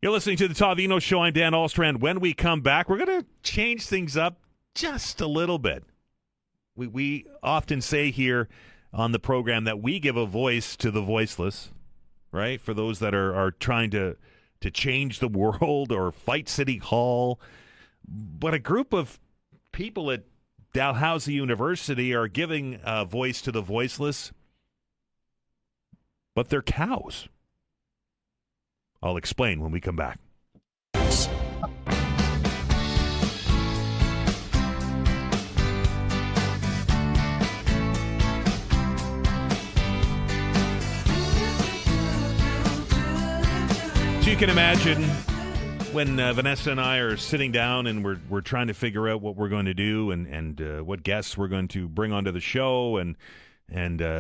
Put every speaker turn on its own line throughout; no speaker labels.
You're listening to the Todd Veinotte Show. I'm Dan Alstrand. When we come back, we're going to change things up just a little bit. We often say here on the program that we give a voice to the voiceless, right? For those that are trying to change the world or fight City Hall. But a group of people at Dalhousie University are giving a voice to the voiceless, but they're cows. I'll explain when we come back. So you can imagine when Vanessa and I are sitting down and we're trying to figure out what we're going to do and what guests we're going to bring onto the show and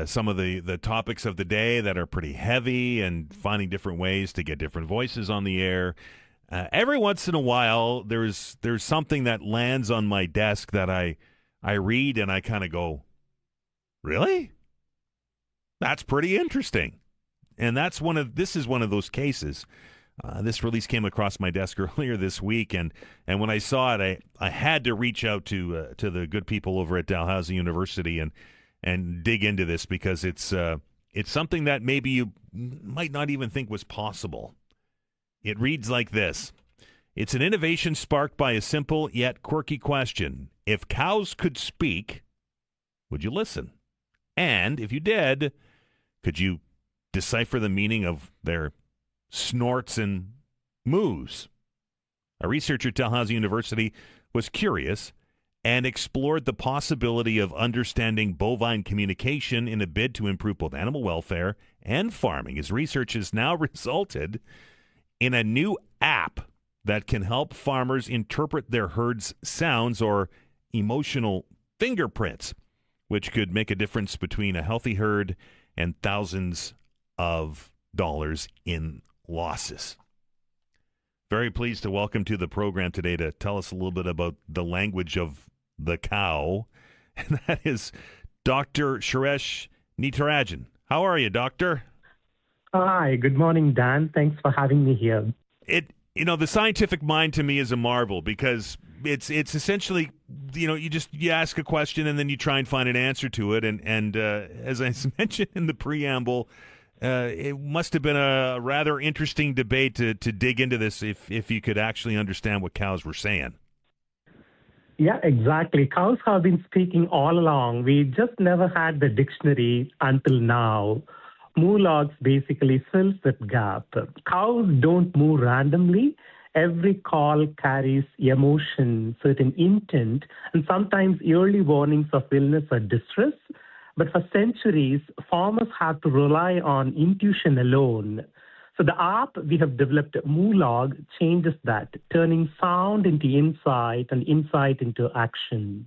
some of the topics of the day that are pretty heavy and finding different ways to get different voices on the air. Every once in a while, there's something that lands on my desk that I read and I kind of go, really? That's pretty interesting. And this is one of those cases. This release came across my desk earlier this week, and when I saw it, I had to reach out to the good people over at Dalhousie University and dig into this because it's something that maybe you might not even think was possible. It reads like this. It's an innovation sparked by a simple yet quirky question. If cows could speak, would you listen? And if you did, could you decipher the meaning of their snorts and moos? A researcher at Dalhousie University was curious and explored the possibility of understanding bovine communication in a bid to improve both animal welfare and farming. His research has now resulted in a new app that can help farmers interpret their herd's sounds or emotional fingerprints, which could make a difference between a healthy herd and thousands of dollars in losses. Very pleased to welcome to the program today to tell us a little bit about the language of the cow, and that is Dr. Suresh Neethirajan. How are you, Doctor?
Hi, good morning, Dan. Thanks for having me here.
The scientific mind to me is a marvel because it's essentially, you ask a question and then you try and find an answer to it. And as I mentioned in the preamble, it must have been a rather interesting debate to dig into this if you could actually understand what cows were saying.
Yeah, exactly. Cows have been speaking all along. We just never had the dictionary until now. MooLogue basically fills that gap. Cows don't move randomly. Every call carries emotion, certain intent, and sometimes early warnings of illness or distress. But for centuries, farmers had to rely on intuition alone. So the app we have developed, MooLogue, changes that, turning sound into insight and insight into action.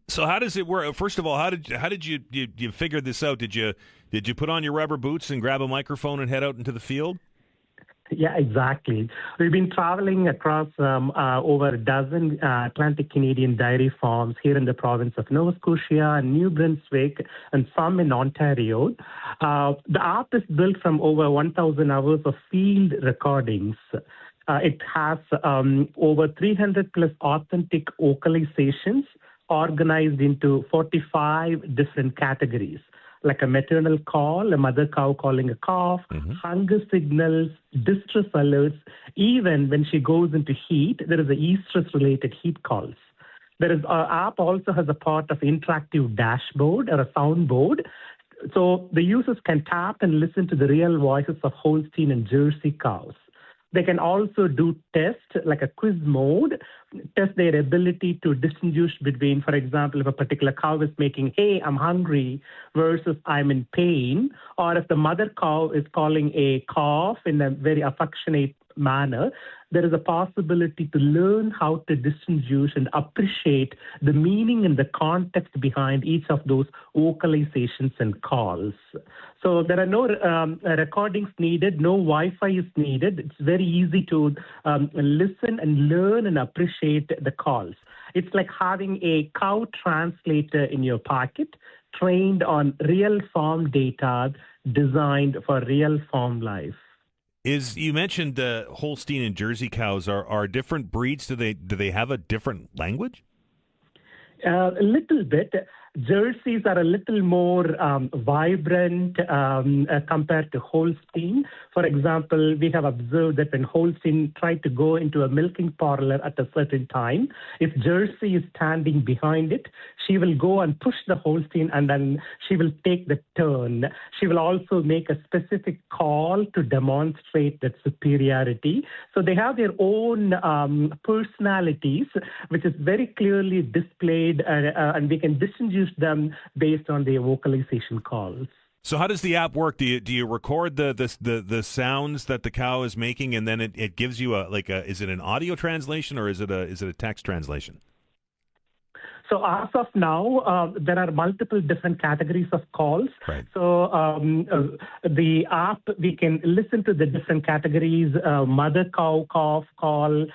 So how does it work? First of all, how did you figure this out? Did you put on your rubber boots and grab a microphone and head out into the field?
Yeah, exactly. We've been traveling across over a dozen Atlantic Canadian dairy farms here in the province of Nova Scotia and New Brunswick and some in Ontario. The app is built from over 1,000 hours of field recordings. It has over 300 plus authentic vocalizations organized into 45 different categories, like a maternal call, a mother cow calling a calf, hunger signals, distress alerts. Even when she goes into heat, there is a estrus-related heat calls. Our app also has a part of interactive dashboard or a soundboard. So the users can tap and listen to the real voices of Holstein and Jersey cows. They can also do tests, like a quiz mode, test their ability to distinguish between, for example, if a particular cow is making, hey, I'm hungry, versus I'm in pain, or if the mother cow is calling a calf in a very affectionate manner, there is a possibility to learn how to distinguish and appreciate the meaning and the context behind each of those vocalizations and calls. So there are no recordings needed, no Wi-Fi is needed. It's very easy to listen and learn and appreciate the calls. It's like having a cow translator in your pocket, trained on real farm data, designed for real farm life.
You mentioned Holstein and Jersey cows are different breeds. Do they have a different language?
A little bit. Jerseys are a little more vibrant compared to Holstein. For example, we have observed that when Holstein tried to go into a milking parlor at a certain time, if Jersey is standing behind it, she will go and push the Holstein and then she will take the turn. She will also make a specific call to demonstrate that superiority. So they have their own personalities, which is very clearly displayed, and we can distinguish them based on their vocalization calls.
So how does the app work? Do you record the sounds that the cow is making, and then it gives you is it an audio translation or is it a text translation?
So as of now, there are multiple different categories of calls.
Right.
So the app, we can listen to the different categories, mother cow cough call,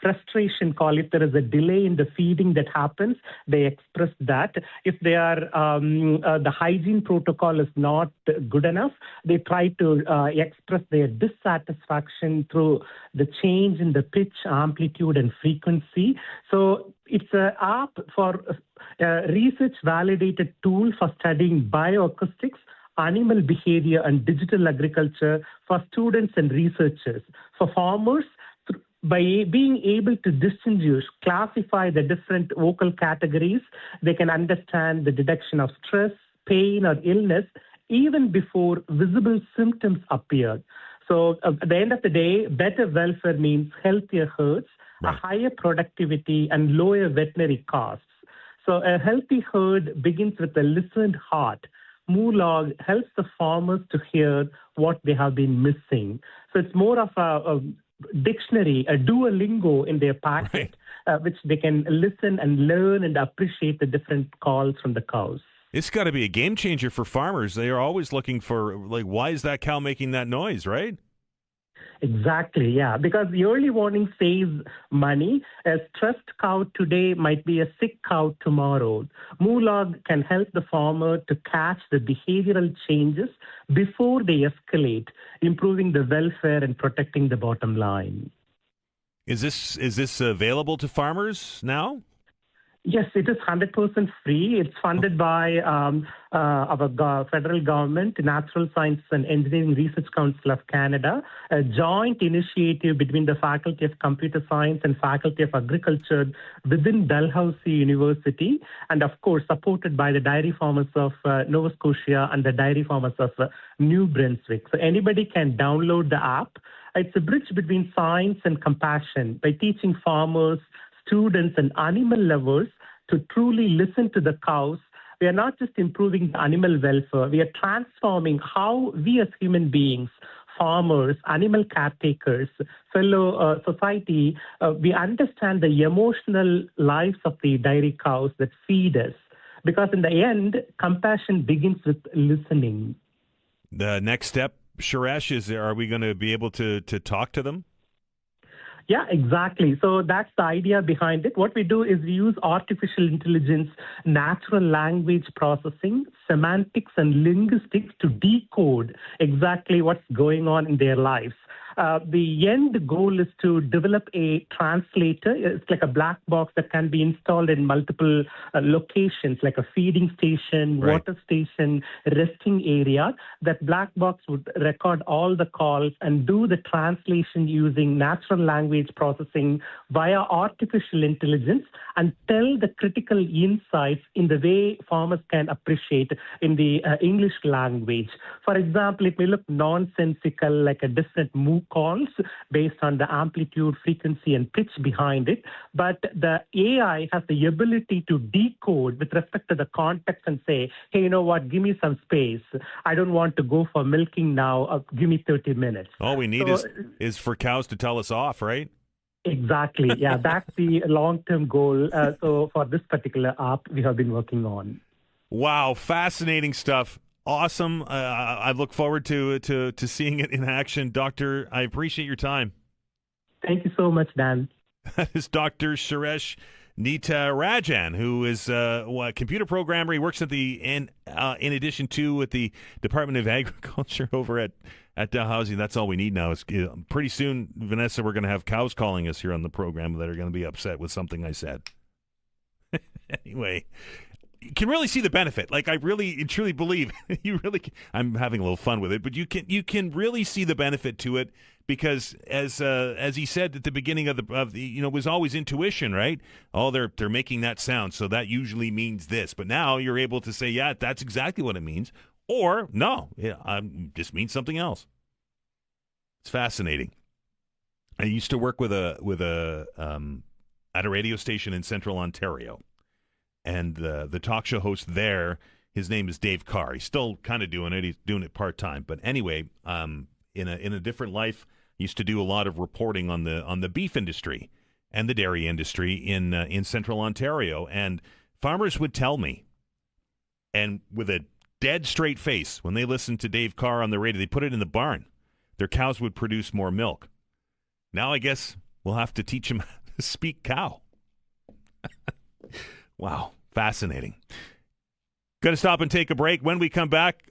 frustration call. If there is a delay in the feeding that happens, they express that. If they are the hygiene protocol is not good enough, they try to express their dissatisfaction through the change in the pitch, amplitude, and frequency. So it's an app for a research-validated tool for studying bioacoustics, animal behavior, and digital agriculture for students and researchers. For farmers, by being able to distinguish, classify the different vocal categories, they can understand the detection of stress, pain, or illness even before visible symptoms appear. So at the end of the day, better welfare means healthier herds,
right,
a higher productivity, and lower veterinary costs. So a healthy herd begins with a listened heart. MooLogue helps the farmers to hear what they have been missing. So it's more of a dictionary, a Duolingo in their packet, right, which they can listen and learn and appreciate the different calls from the cows.
It's got to be a game changer for farmers. They are always looking for, why is that cow making that noise, right?
Exactly, yeah, because the early warning saves money. A stressed cow today might be a sick cow tomorrow. MooLogue can help the farmer to catch the behavioral changes before they escalate, improving the welfare and protecting the bottom line.
Is this available to farmers now?
Yes, it is 100% free. It's funded by our federal government, Natural Science and Engineering Research Council of Canada, a joint initiative between the Faculty of Computer Science and Faculty of Agriculture within Dalhousie University, and of course supported by the dairy farmers of Nova Scotia and the dairy farmers of New Brunswick. So anybody can download the app. It's a bridge between science and compassion by teaching farmers, students, and animal lovers to truly listen to the cows. We are not just improving the animal welfare, we are transforming how we as human beings, farmers, animal caretakers, fellow society, we understand the emotional lives of the dairy cows that feed us. Because in the end, compassion begins with listening.
The next step, Suresh, are we going to be able to talk to them?
Yeah, exactly. So that's the idea behind it. What we do is we use artificial intelligence, natural language processing, semantics, and linguistics to decode exactly what's going on in their lives. The end goal is to develop a translator. It's like a black box that can be installed in multiple locations, like a feeding station,
right,
water station, resting area. That black box would record all the calls and do the translation using natural language processing via artificial intelligence and tell the critical insights in the way farmers can appreciate in the English language. For example, it may look nonsensical, like a different moo calls based on the amplitude, frequency, and pitch behind it. But the AI has the ability to decode with respect to the context and say, hey, you know what, give me some space. I don't want to go for milking now. Give me 30 minutes.
All we need is for cows to tell us off, right?
Exactly. Yeah, that's the long-term goal. So for this particular app, we have been working on.
Wow, fascinating stuff. Awesome. I look forward to seeing it in action. Doctor, I appreciate your time.
Thank you so much, Dan.
That is Dr. Suresh Neethirajan, who is a computer programmer. He works at in addition to at the Department of Agriculture over at Dalhousie. That's all we need now. Is pretty soon, Vanessa, we're going to have cows calling us here on the program that are going to be upset with something I said. Anyway, you can really see the benefit. Like, I really truly believe you really can. I'm having a little fun with it, but you can really see the benefit to it, because as he said at the beginning of the it was always intuition, right? Oh, they're making that sound, so that usually means this. But now you're able to say, yeah, that's exactly what it means, or no, it just means something else. It's fascinating. I used to work with a at a radio station in Central Ontario. And the talk show host there, his name is Dave Carr. He's still kind of doing it. He's doing it part-time. But anyway, in a different life, he used to do a lot of reporting on the beef industry and the dairy industry in Central Ontario. And farmers would tell me, and with a dead straight face, when they listened to Dave Carr on the radio, they put it in the barn. Their cows would produce more milk. Now I guess we'll have to teach them to speak cow. Wow, fascinating. Going to stop and take a break. When we come back,